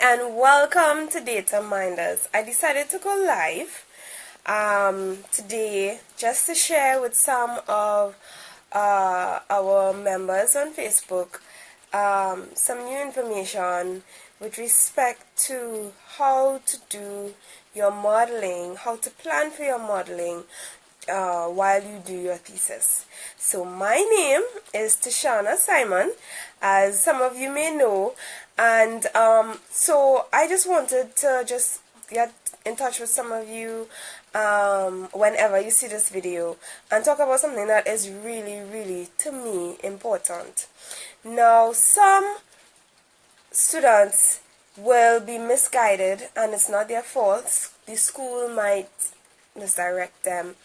and welcome to Data Minders. I decided to go live today just to share with some of our members on Facebook some new information with respect to how to do your modeling, how to plan for your modeling while you do your thesis. So my name is Tashana Simon, as some of you may know, and so I just wanted to just get in touch with some of you whenever you see this video and talk about something that is really to me important. Now, some students will be misguided, and it's not their fault. The school might misdirect them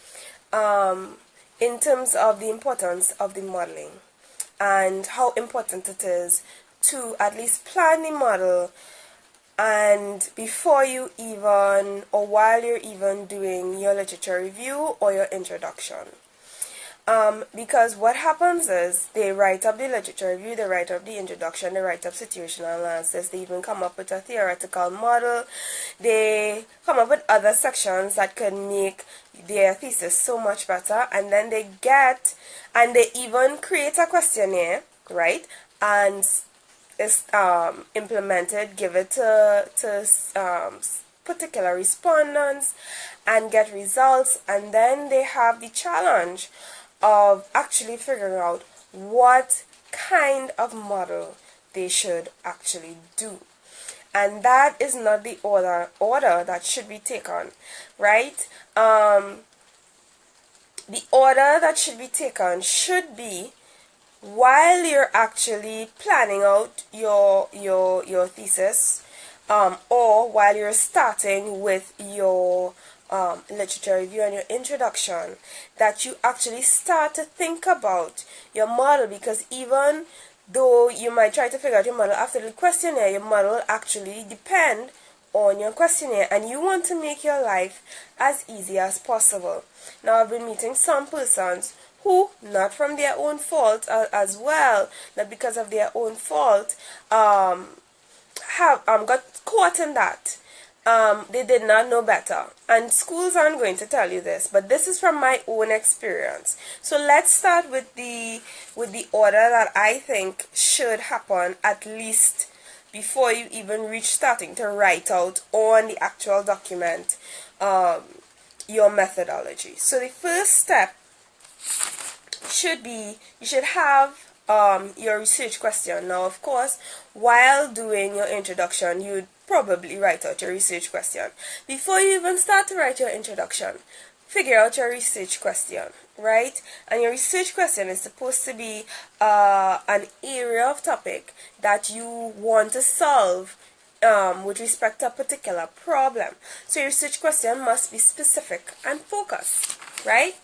in terms of the importance of the modeling and how important it is to at least plan the model and before you even or while you're even doing your literature review or your introduction. Because what happens is they write up the literature review, they write up the introduction, they write up situational analysis, they even come up with a theoretical model, they come up with other sections that could make their thesis so much better, and then they even create a questionnaire, right, and it's implemented, give it to particular respondents and get results, and then they have the challenge of actually figuring out what kind of model they should actually do. And that is not the order that should be taken, right? The order that should be taken should be while you're actually planning out your thesis, or while you're starting with your literature review and your introduction, that you actually start to think about your model, because even though you might try to figure out your model after the questionnaire, your model will actually depend on your questionnaire, and you want to make your life as easy as possible. Now, I've been meeting some persons who, not from their own fault as well, not because of their own fault, have got caught in that. They did not know better, and schools aren't going to tell you this, but this is from my own experience. So let's start with the order that I think should happen, at least before you even reach starting to write out on the actual document your methodology. So the first step should be, you should have your research question. Now, of course, while doing your introduction, you'd probably write out your research question. Before you even start to write your introduction, figure out your research question, right? And your research question is supposed to be an area of topic that you want to solve with respect to a particular problem. So your research question must be specific and focused, right?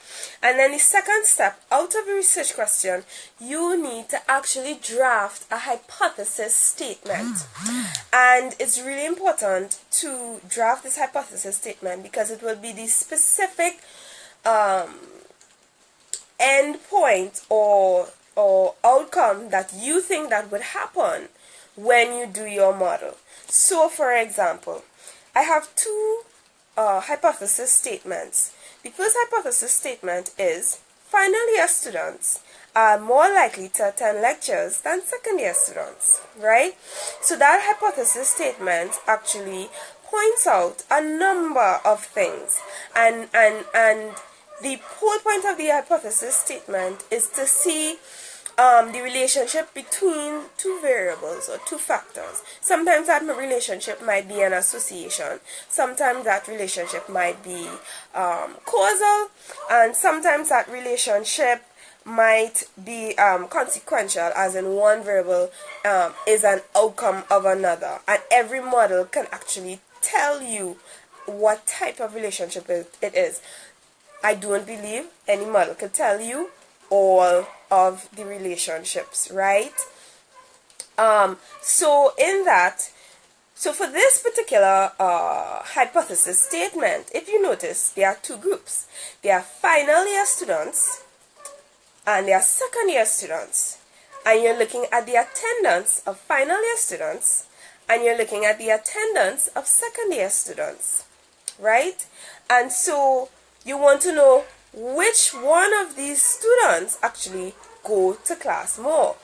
And then the second step, out of your research question, you need to actually draft a hypothesis statement. And it's really important to draft this hypothesis statement because it will be the specific end point or outcome that you think that would happen when you do your model. So, for example, I have two hypothesis statements. The first hypothesis statement is final year students are more likely to attend lectures than second year students, right? So that hypothesis statement actually points out a number of things, and the whole point of the hypothesis statement is to see the relationship between two variables or two factors. Sometimes that relationship might be an association, sometimes that relationship might be causal, and sometimes that relationship might be consequential, as in one variable is an outcome of another, and every model can actually tell you what type of relationship it is. I don't believe any model could tell you all of the relationships, right? So for this particular hypothesis statement, if you notice, there are two groups. There are final year students and there are second year students, and you're looking at the attendance of final year students and you're looking at the attendance of second year students, right? And so you want to know which one of these students actually go to class more,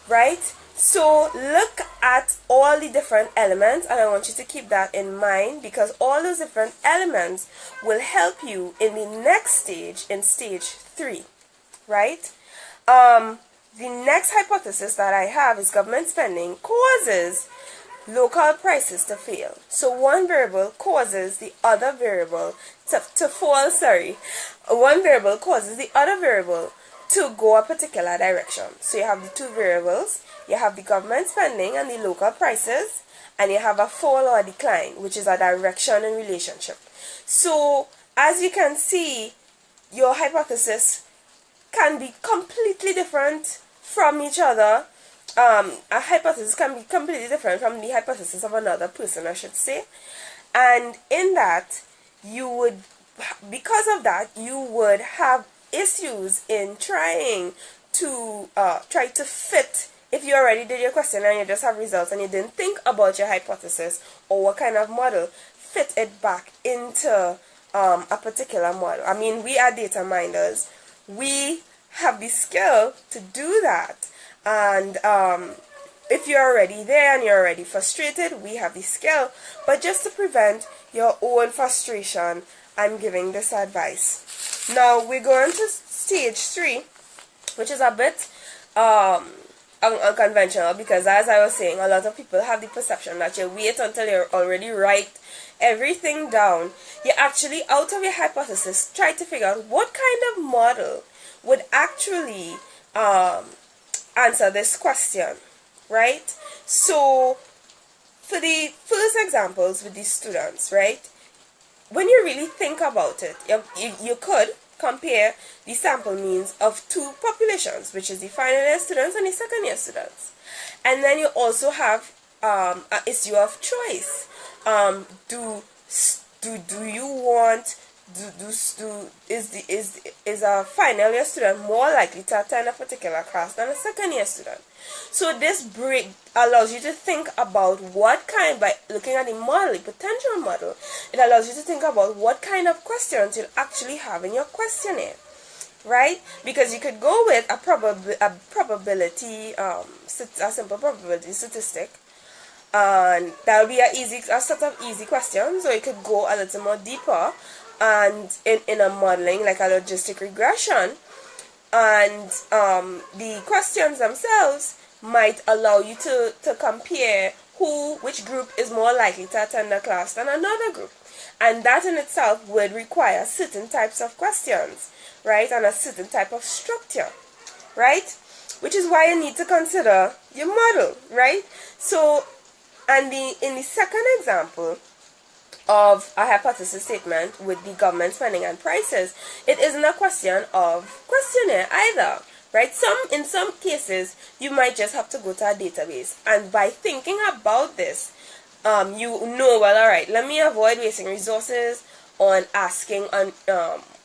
right? So look at all the different elements, and I want you to keep that in mind, because all those different elements will help you in the next stage, in stage 3, right? The next hypothesis that I have is government spending causes local prices to fail. So one variable causes the other variable to fall, One variable causes the other variable to go a particular direction. So you have the two variables, you have the government spending and the local prices, and you have a fall or a decline, which is a direction in relationship. So as you can see, your hypothesis can be completely different from each other. A hypothesis can be completely different from the hypothesis of another person, I should say. And in that, because of that, you would have issues in trying to fit. If you already did your question and you just have results and you didn't think about your hypothesis or what kind of model, fit it back into a particular model. I mean, we are data minders. We have the skill to do that. And if you're already there and you're already frustrated, we have the skill. But just to prevent your own frustration, I'm giving this advice. Now we're going to stage 3, which is a bit unconventional, because as I was saying, a lot of people have the perception that you wait until you're already write everything down. You actually, out of your hypothesis, try to figure out what kind of model would actually answer this question, right? So for the first examples with these students, right, when you really think about it, you could compare the sample means of two populations, which is the final year students and the second year students. And then you also have an issue of choice. Do you want is a final year student more likely to attend a particular class than a second year student? So this break allows you to think about what kind, by looking at the model, the potential model, it allows you to think about what kind of questions you'll actually have in your questionnaire, right? Because you could go with a probability, a simple probability statistic, and that will be a set of easy questions, or you could go a little more deeper and in a modeling like a logistic regression, and the questions themselves might allow you to compare which group is more likely to attend a class than another group, and that in itself would require certain types of questions, right, and a certain type of structure, right, which is why you need to consider your model, right? So, and in the second example of a hypothesis statement with the government spending and prices, it isn't a question of questionnaire either, right? In some cases, you might just have to go to a database, and by thinking about this, you know, well, all right, let me avoid wasting resources on asking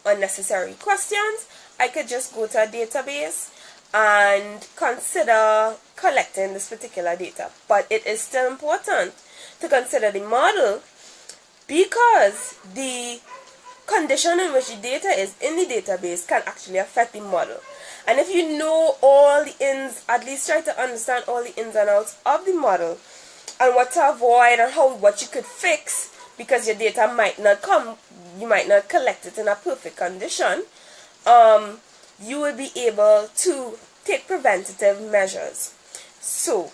unnecessary questions. I could just go to a database and consider collecting this particular data. But it is still important to consider the model, because the condition in which the data is in the database can actually affect the model. And if you know all the ins, at least try to understand all the ins and outs of the model and what to avoid and what you could fix, because your data might not come, you might not collect it in a perfect condition, you will be able to take preventative measures. So,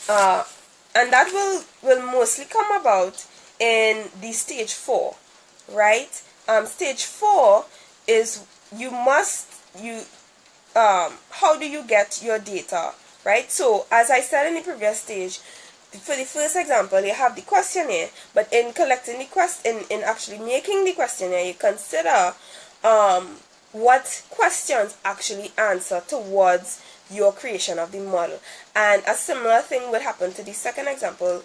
and that will mostly come about in the stage 4, right? Stage 4 is how do you get your data, right? So as I said in the previous stage, for the first example, you have the questionnaire, but in collecting the in actually making the questionnaire, you consider what questions actually answer towards your creation of the model. And a similar thing would happen to the second example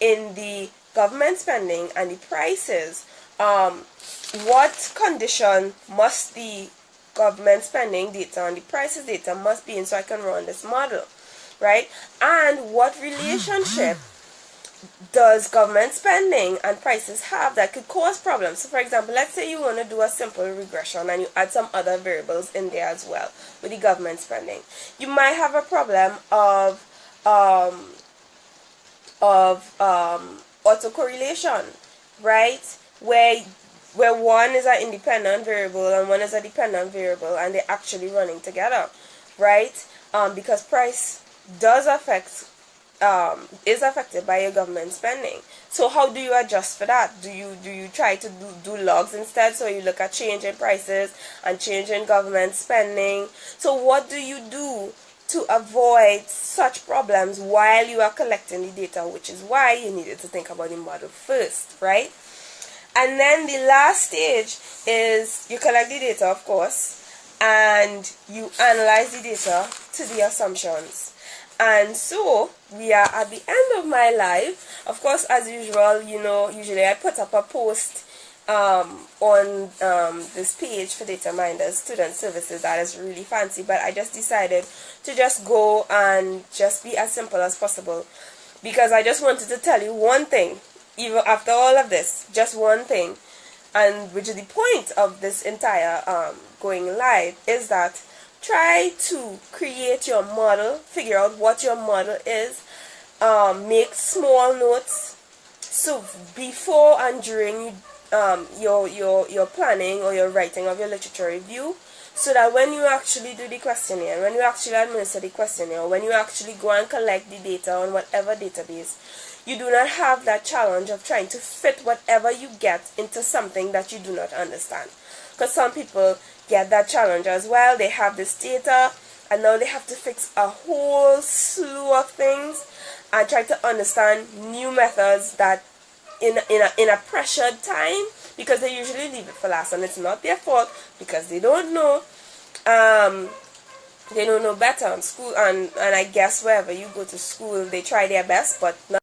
in the government spending and the prices. What condition must the government spending data and the prices data must be in so I can run this model, right? And what relationship does government spending and prices have that could cause problems? So for example, let's say you want to do a simple regression and you add some other variables in there as well with the government spending. You might have a problem of autocorrelation, right? Where one is an independent variable and one is a dependent variable and they're actually running together, right? Because price does affect is affected by your government spending. So how do you adjust for that? Do you try to do logs instead? So you look at change in prices and change in government spending. So what do you do to avoid such problems while you are collecting the data, which is why you needed to think about the model first, right? And then the last stage is you collect the data, of course, and you analyze the data to the assumptions. And so we are at the end of my life. Of course, as usual, usually I put up a post on this page for Data Minders Student Services that is really fancy, but I just decided to just go and just be as simple as possible, because I just wanted to tell you one thing, even after all of this, just one thing, and which is the point of this entire going live, is that try to create your model, figure out what your model is, make small notes, so before and during your planning or your writing of your literature review, so that when you actually do the questionnaire, when you actually administer the questionnaire, when you actually go and collect the data on whatever database, you do not have that challenge of trying to fit whatever you get into something that you do not understand. Because some people get that challenge as well. They have this data and now they have to fix a whole slew of things and try to understand new methods that in a pressured time, because they usually leave it for last, and it's not their fault because they don't know. They don't know better in school, and I guess wherever you go to school they try their best, but not